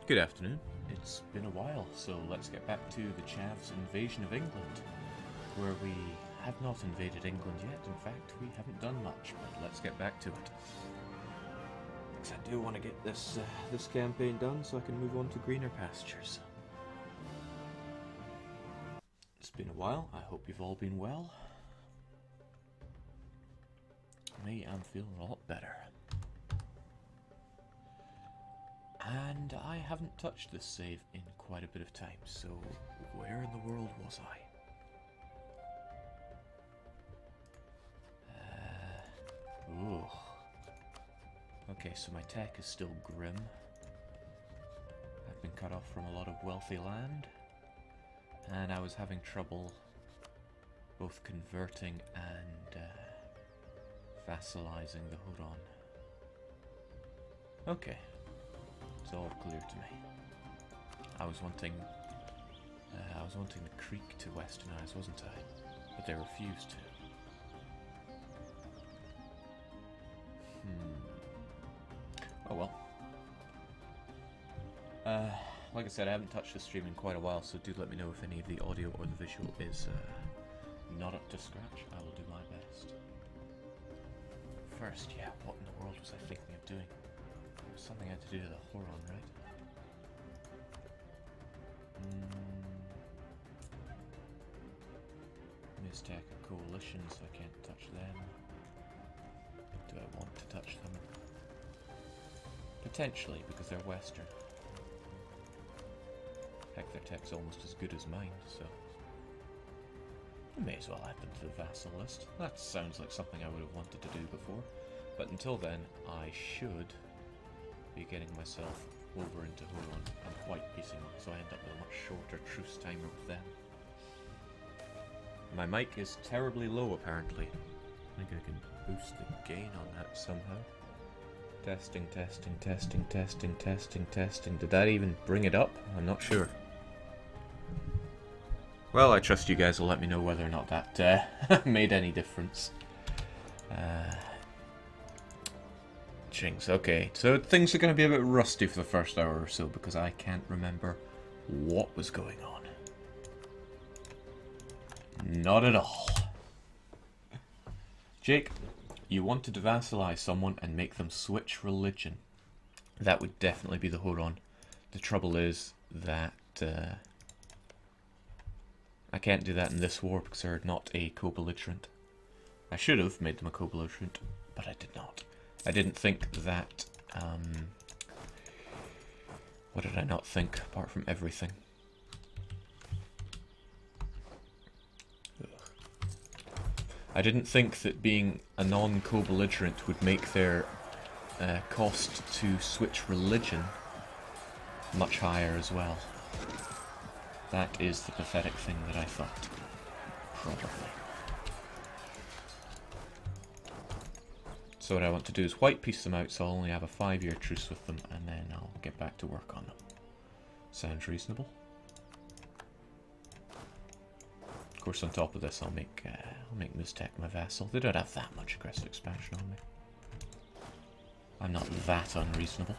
Good afternoon. It's been a while, so let's get back to the Chavs invasion of England, where we have not invaded England yet. In fact, we haven't done much, but let's get back to it. Because I do want to get this campaign done so I can move on to greener pastures. It's been a while. I hope you've all been well. Me, I'm feeling a lot better. And I haven't touched this save in quite a bit of time, so where in the world was I? Ooh. Okay, so my tech is still grim. I've been cut off from a lot of wealthy land, and I was having trouble both converting and vassalizing the Huron. Okay. It's all clear to me. I was wanting the creek to westernize, wasn't I? But they refused to. Oh well. Like I said, I haven't touched the stream in quite a while, so do let me know if any of the audio or the visual is not up to scratch. I will do my best. First, yeah, what in the world was I thinking of doing? Something I had to do to the Huron, right? Mistake a coalition, so I can't touch them. Do I want to touch them? Potentially, because they're Western. Heck, their tech's almost as good as mine, so I may as well add them to the vassal list. That sounds like something I would have wanted to do before, but until then, I should be getting myself over into Huron and white piecing them, so I end up with a much shorter truce timer with them. My mic is terribly low, apparently. I think I can boost the gain on that somehow. Testing, testing, testing, testing, testing, testing. Did that even bring it up? I'm not sure. Well, I trust you guys will let me know whether or not that made any difference. Jinx, okay, so things are going to be a bit rusty for the first hour or so because I can't remember what was going on. Not at all. Jake, you wanted to vassalize someone and make them switch religion. That would definitely be the Huron. The trouble is that I can't do that in this war because they're not a co-belligerent. I should have made them a co-belligerent, but I did not. I didn't think that, what did I not think, apart from everything? Ugh. I didn't think that being a non-co-belligerent would make their cost to switch religion much higher as well. That is the pathetic thing that I thought. Probably. So what I want to do is white piece them out, so I'll only have a 5-year truce with them, and then I'll get back to work on them. Sounds reasonable. Of course, on top of this, I'll make Miztec my vassal. They don't have that much aggressive expansion on me. I'm not that unreasonable.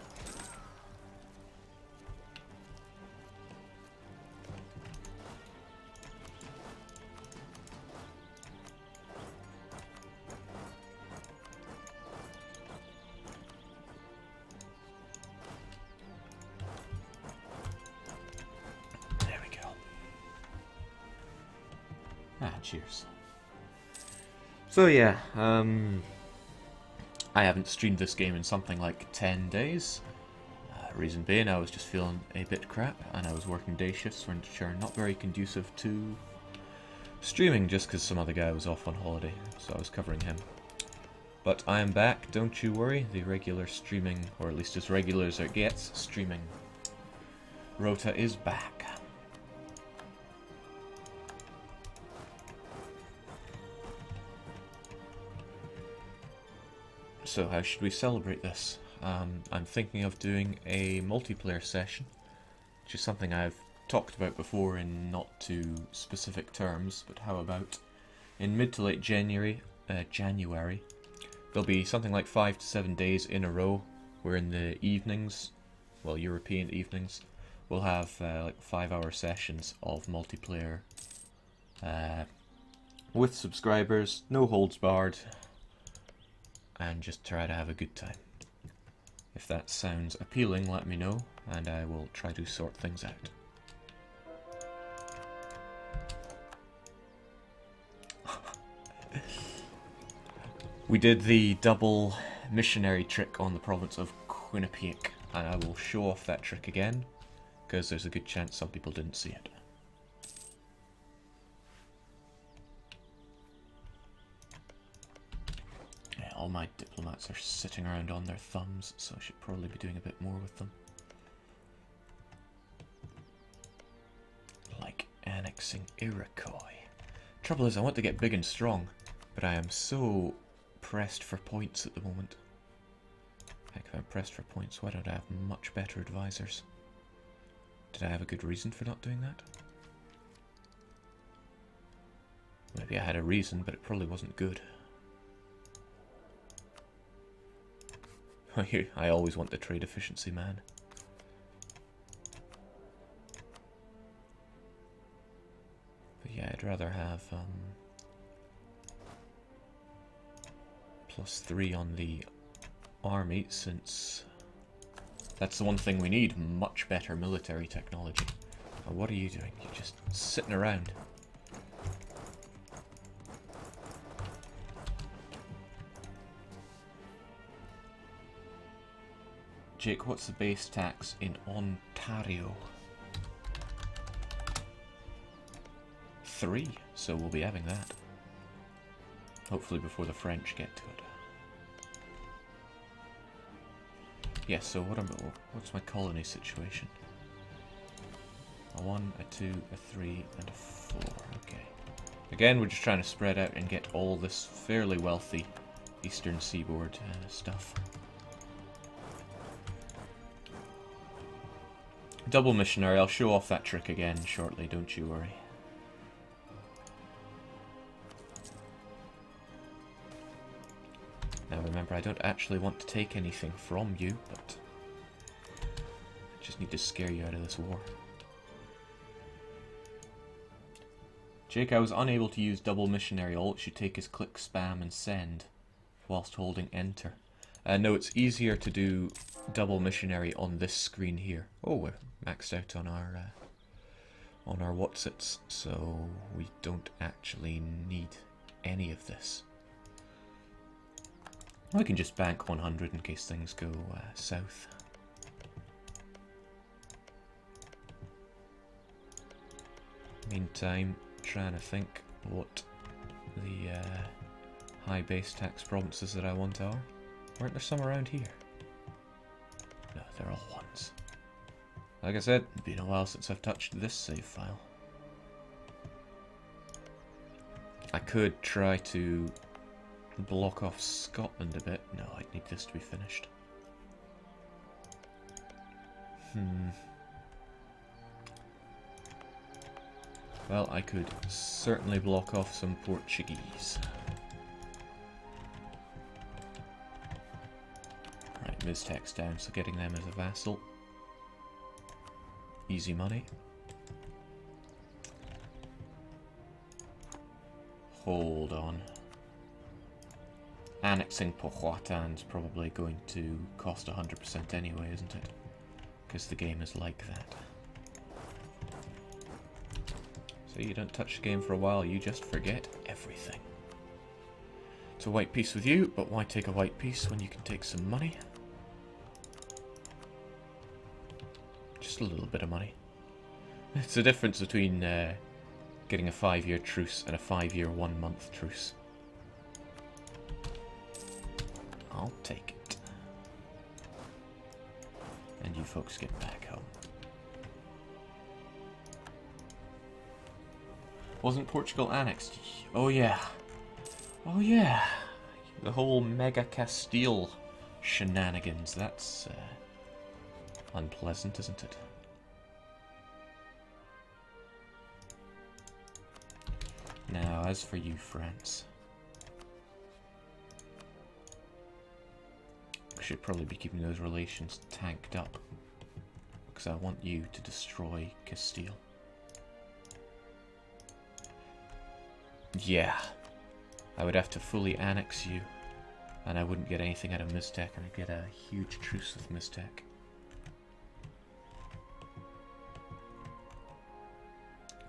Cheers. So yeah, I haven't streamed this game in something like 10 days. Reason being, I was just feeling a bit crap, and I was working day shifts, which are not very conducive to streaming, just because some other guy was off on holiday, so I was covering him. But I am back, don't you worry. The regular streaming, or at least as regular as it gets, streaming rota is back. So how should we celebrate this? I'm thinking of doing a multiplayer session, which is something I've talked about before in not too specific terms, but how about in mid to late January, there'll be something like 5 to 7 days in a row where in the evenings well, European evenings, we'll have like 5-hour sessions of multiplayer with subscribers, no holds barred, and just try to have a good time. If that sounds appealing, let me know, and I will try to sort things out. We did the double missionary trick on the province of Quinnipiac, and I will show off that trick again, because there's a good chance some people didn't see it. Yeah, all my diplomats are sitting around on their thumbs, so I should probably be doing a bit more with them. Like annexing Iroquois. Trouble is, I want to get big and strong, but I am so pressed for points at the moment. Heck, if I'm pressed for points, why don't I have much better advisors? Did I have a good reason for not doing that? Maybe I had a reason, but it probably wasn't good. I always want the trade efficiency, man. But yeah, I'd rather have +3 on the army, since that's the one thing we need, much better military technology. Now, what are you doing? You're just sitting around. Jake, what's the base tax in Ontario? 3, so we'll be having that. Hopefully before the French get to it. Yeah, so what's my colony situation? A 1, a 2, a 3, and a 4. Okay. Again, we're just trying to spread out and get all this fairly wealthy eastern seaboard stuff. Double missionary, I'll show off that trick again shortly, don't you worry. Now remember, I don't actually want to take anything from you, but I just need to scare you out of this war. Jake, I was unable to use double missionary. All it should take is click spam and send whilst holding enter. No, it's easier to do double missionary on this screen here. Oh, we're maxed out on our whatsits, so we don't actually need any of this. We can just bank 100 in case things go south. Meantime, trying to think what the high base tax provinces that I want are. Aren't there some around here? No, they're all ones. Like I said, it's been a while since I've touched this save file. I could try to block off Scotland a bit. No, I'd need this to be finished. Well, I could certainly block off some Portuguese. Right, Miztec's down, so getting them as a vassal. Easy money. Hold on. Annexing Powhatan's probably going to cost 100% anyway, isn't it? Because the game is like that. So you don't touch the game for a while, you just forget everything. It's a white piece with you, but why take a white piece when you can take some money? Just a little bit of money. It's the difference between getting a 5-year truce and a 5-year 1-month truce. I'll take it. And you folks get back home. Wasn't Portugal annexed? Oh yeah. Oh yeah. The whole Mega Castile shenanigans. That's unpleasant, isn't it? Now, as for you, France. We should probably be keeping those relations tanked up. because I want you to destroy Castile. Yeah. I would have to fully annex you, and I wouldn't get anything out of Miztec, and I'd get a huge truce with Miztec.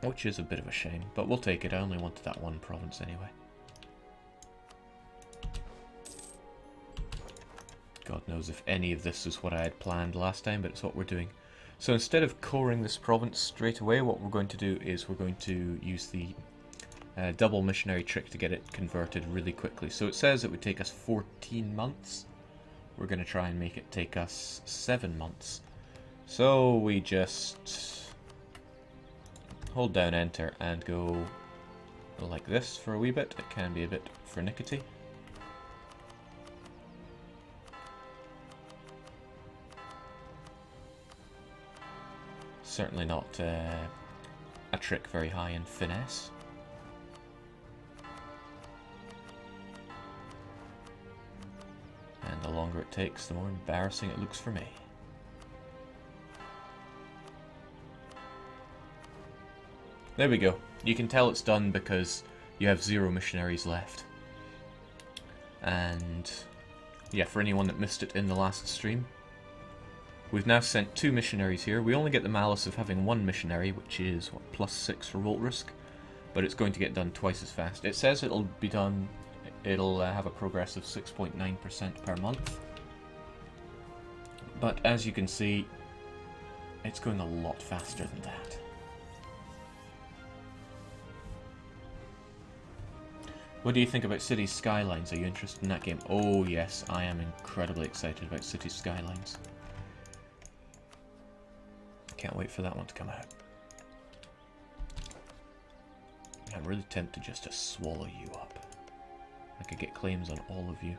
Which is a bit of a shame, but we'll take it. I only wanted that one province anyway. God knows if any of this is what I had planned last time, but it's what we're doing. So instead of coring this province straight away, what we're going to do is we're going to use the double missionary trick to get it converted really quickly. So it says it would take us 14 months. We're going to try and make it take us 7 months. So we just hold down enter and go like this for a wee bit. It can be a bit finicky. Certainly not a trick very high in finesse. And the longer it takes, the more embarrassing it looks for me. There we go. You can tell it's done because you have 0 missionaries left. And yeah, for anyone that missed it in the last stream, we've now sent 2 missionaries here. We only get the malice of having 1 missionary, which is, what, +6 revolt risk, but it's going to get done twice as fast. It says it'll be done, it'll have a progress of 6.9% per month, but as you can see, it's going a lot faster than that. What do you think about Cities Skylines? Are you interested in that game? Oh yes, I am incredibly excited about Cities Skylines. Can't wait for that one to come out. I'm really tempted just to swallow you up. I could get claims on all of you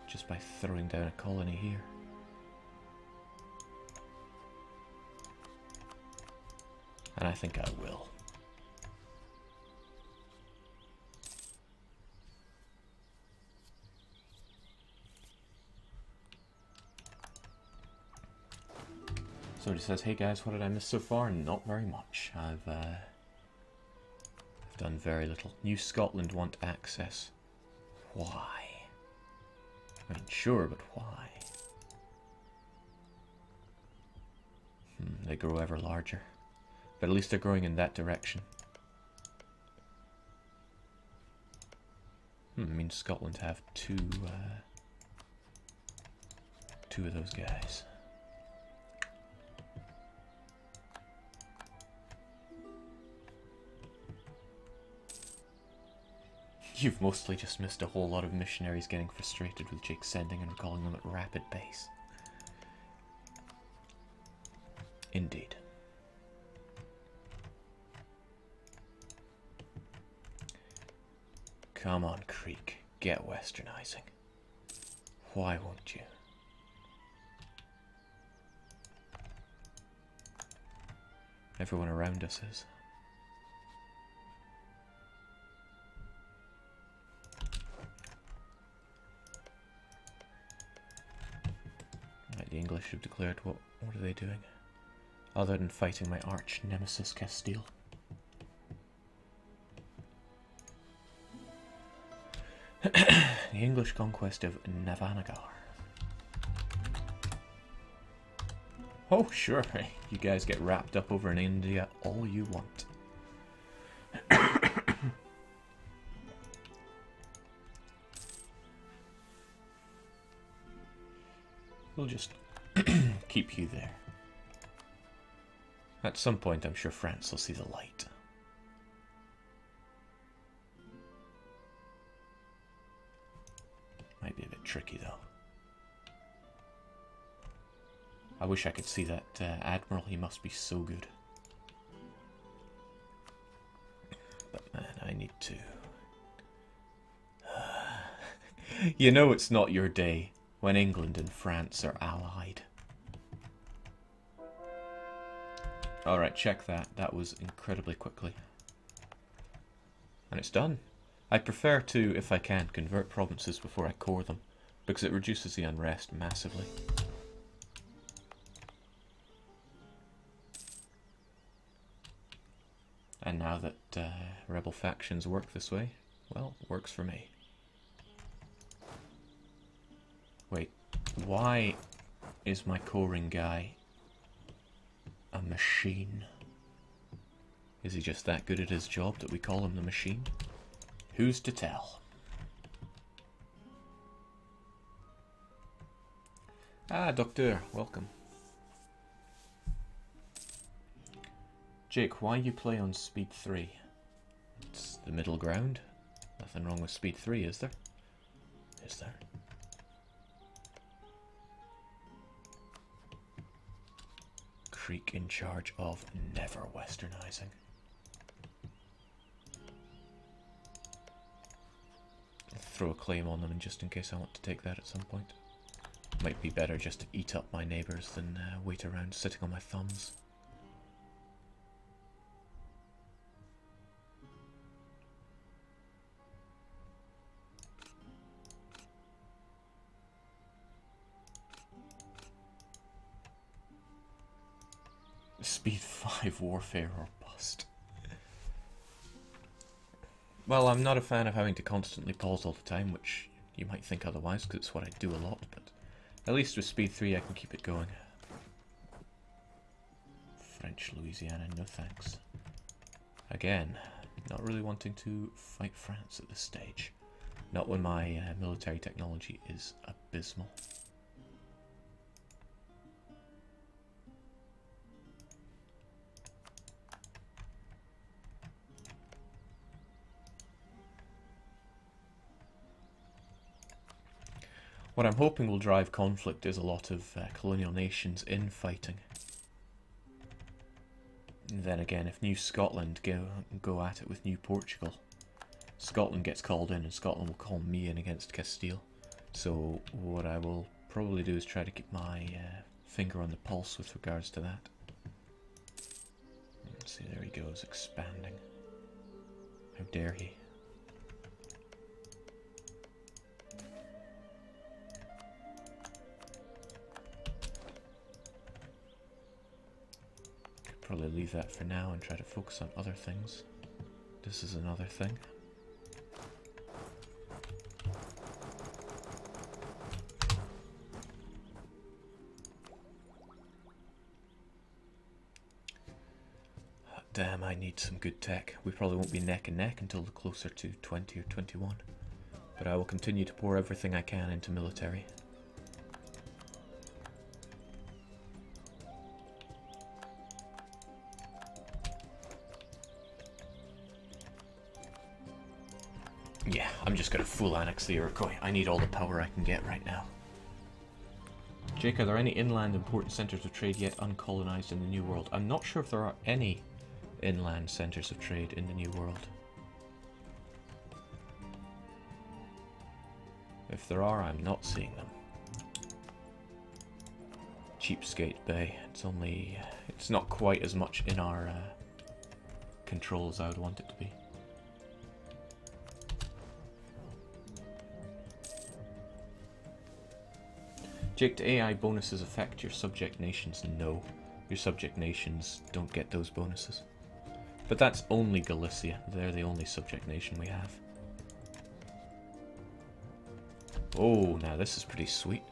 just by throwing down a colony here. And I think I will. So he says, hey guys, what did I miss so far? Not very much. I've done very little. New Scotland want access. Why? I mean, sure, but why? They grow ever larger. But at least they're growing in that direction. I mean, Scotland have two of those guys. You've mostly just missed a whole lot of missionaries getting frustrated with Jake sending and recalling them at rapid pace. Indeed. Come on, Creek. Get westernizing. Why won't you? Everyone around us is. The English have declared what are they doing? Other than fighting my arch nemesis Castile. The English conquest of Navanagar. Oh sure, you guys get wrapped up over in India all you want. We'll just keep you there. At some point, I'm sure France will see the light. Might be a bit tricky, though. I wish I could see that Admiral. He must be so good. But man, I need to... You know it's not your day when England and France are allied. Alright, check that. That was incredibly quickly. And it's done. I prefer to, if I can, convert provinces before I core them, because it reduces the unrest massively. And now that rebel factions work this way, well, works for me. Wait, why is my coring guy a machine? Is he just that good at his job that we call him the machine? Who's to tell? Ah, Doctor, welcome. Jake, why you play on speed 3? It's the middle ground. Nothing wrong with speed 3, is there? Is there? Creek in charge of never westernizing. I'll throw a claim on them just in case I want to take that at some point. Might be better just to eat up my neighbours than wait around sitting on my thumbs. Speed 5 warfare or bust. Well, I'm not a fan of having to constantly pause all the time, which you might think otherwise, because it's what I do a lot, but at least with speed 3 I can keep it going. French Louisiana, no thanks. Again, not really wanting to fight France at this stage. Not when my military technology is abysmal. What I'm hoping will drive conflict is a lot of colonial nations infighting. And then again, if New Scotland go at it with New Portugal, Scotland gets called in and Scotland will call me in against Castile. So what I will probably do is try to keep my finger on the pulse with regards to that. Let's see, there he goes, expanding. How dare he? Probably leave that for now and try to focus on other things. This is another thing. Damn, I need some good tech. We probably won't be neck and neck until closer to 20 or 21. But I will continue to pour everything I can into military. Yeah, I'm just gonna full annex the Iroquois. I need all the power I can get right now. Jake, are there any inland important centres of trade yet uncolonized in the New World? I'm not sure if there are any inland centres of trade in the New World. If there are, I'm not seeing them. Cheapskate Bay. It's not quite as much in our control as I would want it to be. Jake, do AI bonuses affect your subject nations? No. Your subject nations don't get those bonuses. But that's only Galicia. They're the only subject nation we have. Oh, now this is pretty sweet.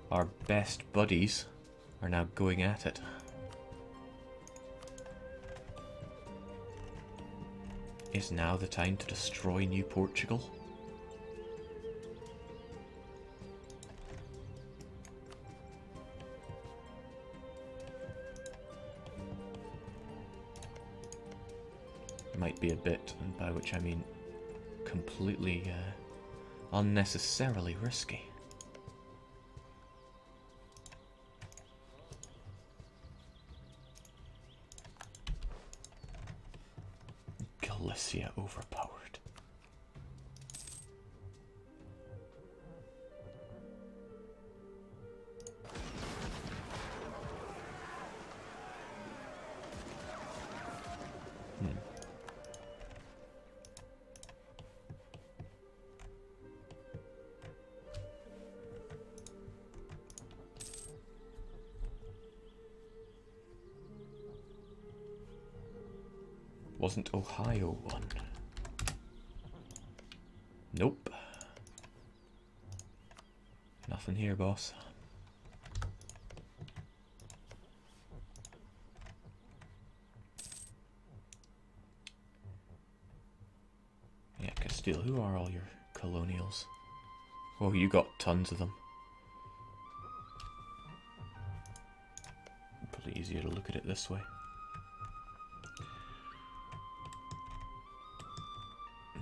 Our best buddies are now going at it. Is now the time to destroy New Portugal? Might be a bit, and by which I mean completely unnecessarily risky. Galicia overpowered. Wasn't Ohio one? Nope. Nothing here, boss. Yeah, Castile, who are all your colonials? Oh, you got tons of them. Probably easier to look at it this way.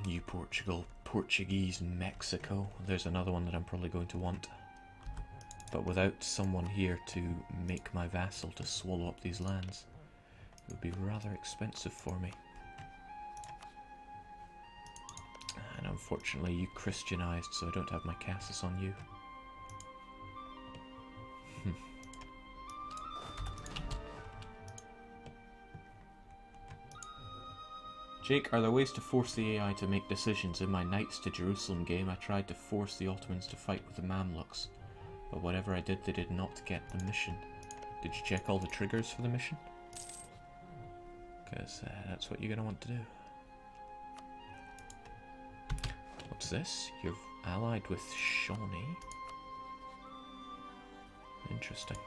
New Portugal, Portuguese Mexico. There's another one that I'm probably going to want. But without someone here to make my vassal to swallow up these lands, it would be rather expensive for me. And unfortunately you Christianized, so I don't have my castles on you. Jake, are there ways to force the AI to make decisions? In my Knights to Jerusalem game, I tried to force the Ottomans to fight with the Mamluks, but whatever I did, they did not get the mission. Did you check all the triggers for the mission? Because that's what you're going to want to do. What's this? You're allied with Shawnee? Interesting.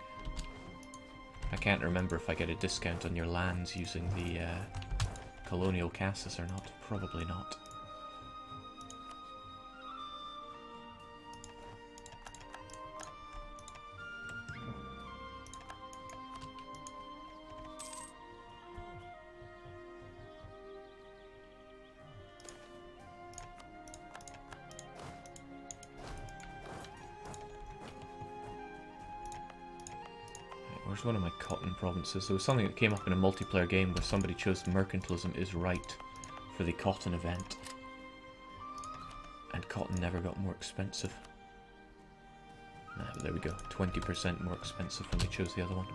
I can't remember if I get a discount on your lands using the colonial castles or not. Probably not. Where's one of my cotton provinces? There was something that came up in a multiplayer game where somebody chose mercantilism is right for the cotton event. And cotton never got more expensive. Nah, but there we go. 20% more expensive when they chose the other one.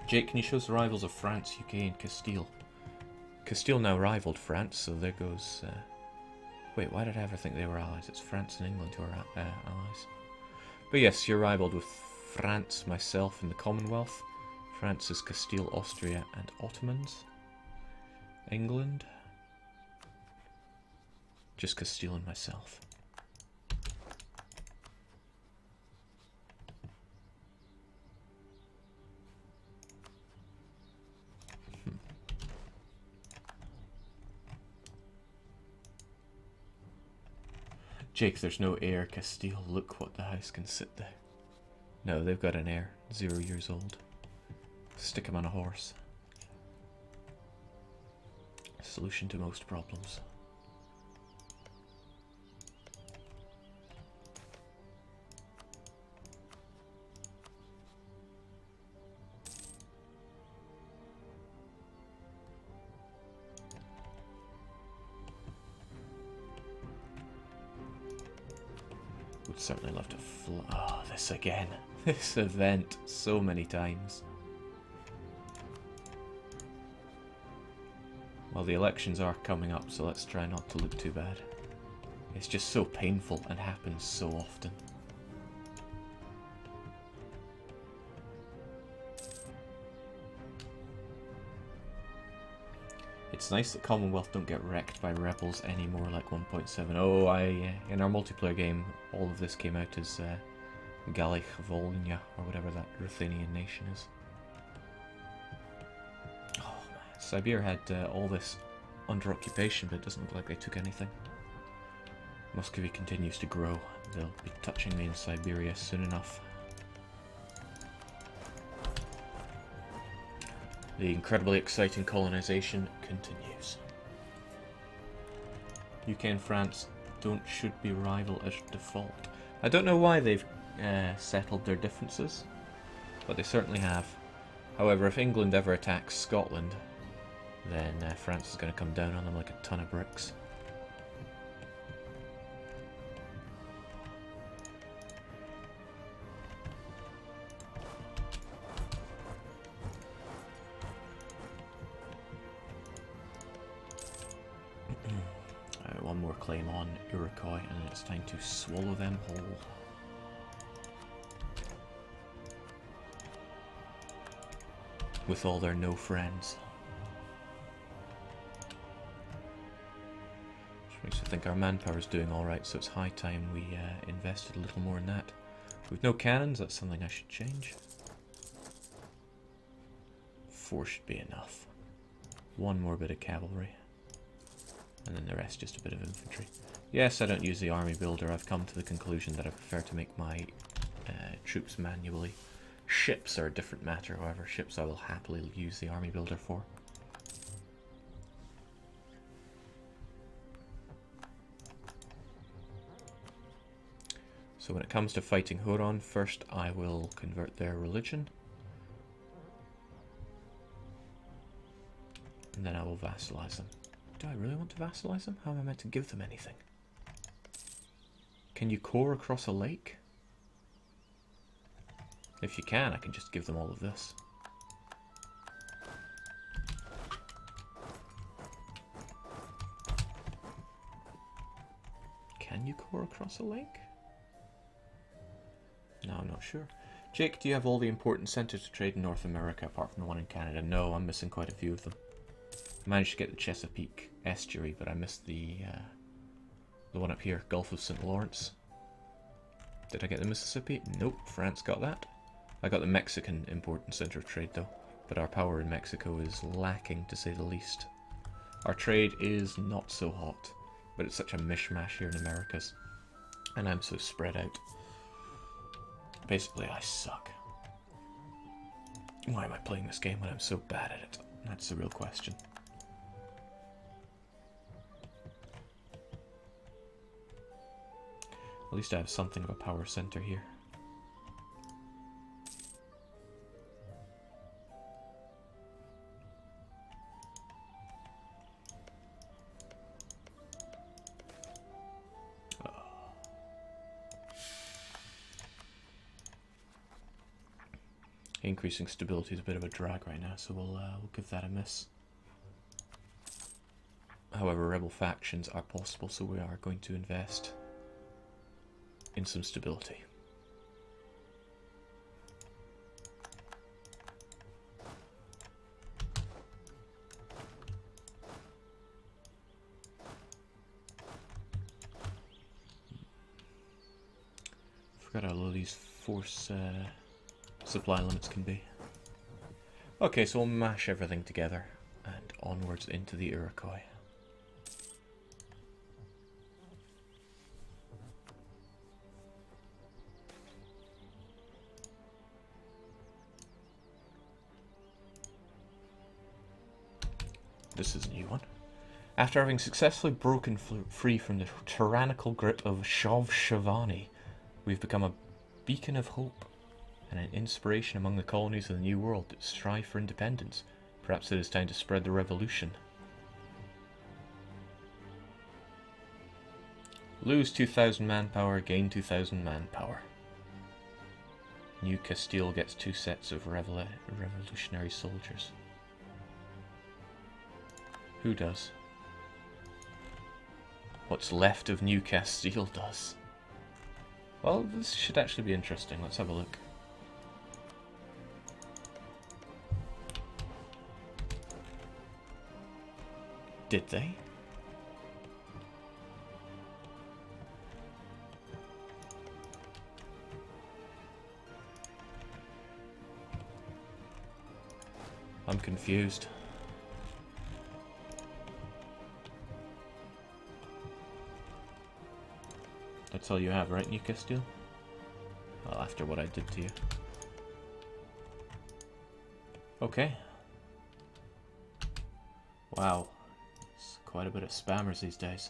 Jake, can you show us the rivals of France, UK and Castile? Castile now rivaled France, so there goes... Wait, why did I ever think they were allies? It's France and England who are allies. But yes, you're rivaled with France, myself, and the Commonwealth. France is Castile, Austria, and Ottomans. England. Just Castile and myself. Jake, there's no heir, Castile. Look what the house can sit there. No, they've got an heir. 0 years old. Stick him on a horse. Solution to most problems. Would certainly love to oh, this again. This event so many times. Well, the elections are coming up, so let's try not to look too bad. It's just so painful and happens so often. It's nice that Commonwealth don't get wrecked by rebels anymore like 1.7. Oh, in our multiplayer game, all of this came out as Gallic Volnia, or whatever that Ruthenian nation is. Oh man, Siberia had all this under occupation, but it doesn't look like they took anything. Muscovy continues to grow. They'll be touching me in Siberia soon enough. The incredibly exciting colonization continues. UK and France should be rival at default. I don't know why they've settled their differences, but they certainly have. However, if England ever attacks Scotland, then France is going to come down on them like a ton of bricks. One more claim on Iroquois, and it's time to swallow them whole. with all their no friends. Which makes me think our manpower is doing alright, so it's high time we invested a little more in that. With no cannons, that's something I should change. 4 should be enough. 1 more bit of cavalry. And then the rest just a bit of infantry. Yes, I don't use the army builder. I've come to the conclusion that I prefer to make my troops manually. Ships are a different matter, however. Ships I will happily use the army builder for. So when it comes to fighting Huron, first I will convert their religion. And then I will vassalize them. Do I really want to vassalize them? How am I meant to give them anything? Can you core across a lake? If you can, I can just give them all of this. Can you core across a lake? No, I'm not sure. Jake, do you have all the important centres to trade in North America apart from the one in Canada? No, I'm missing quite a few of them. I managed to get the Chesapeake estuary, but I missed the one up here, Gulf of St. Lawrence. Did I get the Mississippi? Nope, France got that. I got the Mexican important centre of trade though, but our power in Mexico is lacking to say the least. Our trade is not so hot, but it's such a mishmash here in Americas, and I'm so spread out. Basically, I suck. Why am I playing this game when I'm so bad at it? That's the real question. At least I have something of a power center here. Increasing stability is a bit of a drag right now, so we'll give that a miss. However, rebel factions are possible, so we are going to invest in some stability. Forgot how low these force supply limits can be. Okay, so we'll mash everything together and onwards into the Iroquois. This is a new one. After having successfully broken free from the tyrannical grip of Chavs, we've become a beacon of hope and an inspiration among the colonies of the New World that strive for independence. Perhaps it is time to spread the revolution. Lose 2,000 manpower, gain 2,000 manpower. New Castile gets 2 sets of revolutionary soldiers. Who does? What's left of New Castile does. Well, this should actually be interesting. Let's have a look. Did they? I'm confused. That's all you have, right, New Castile? Well, after what I did to you. Okay. Wow. It's quite a bit of spammers these days.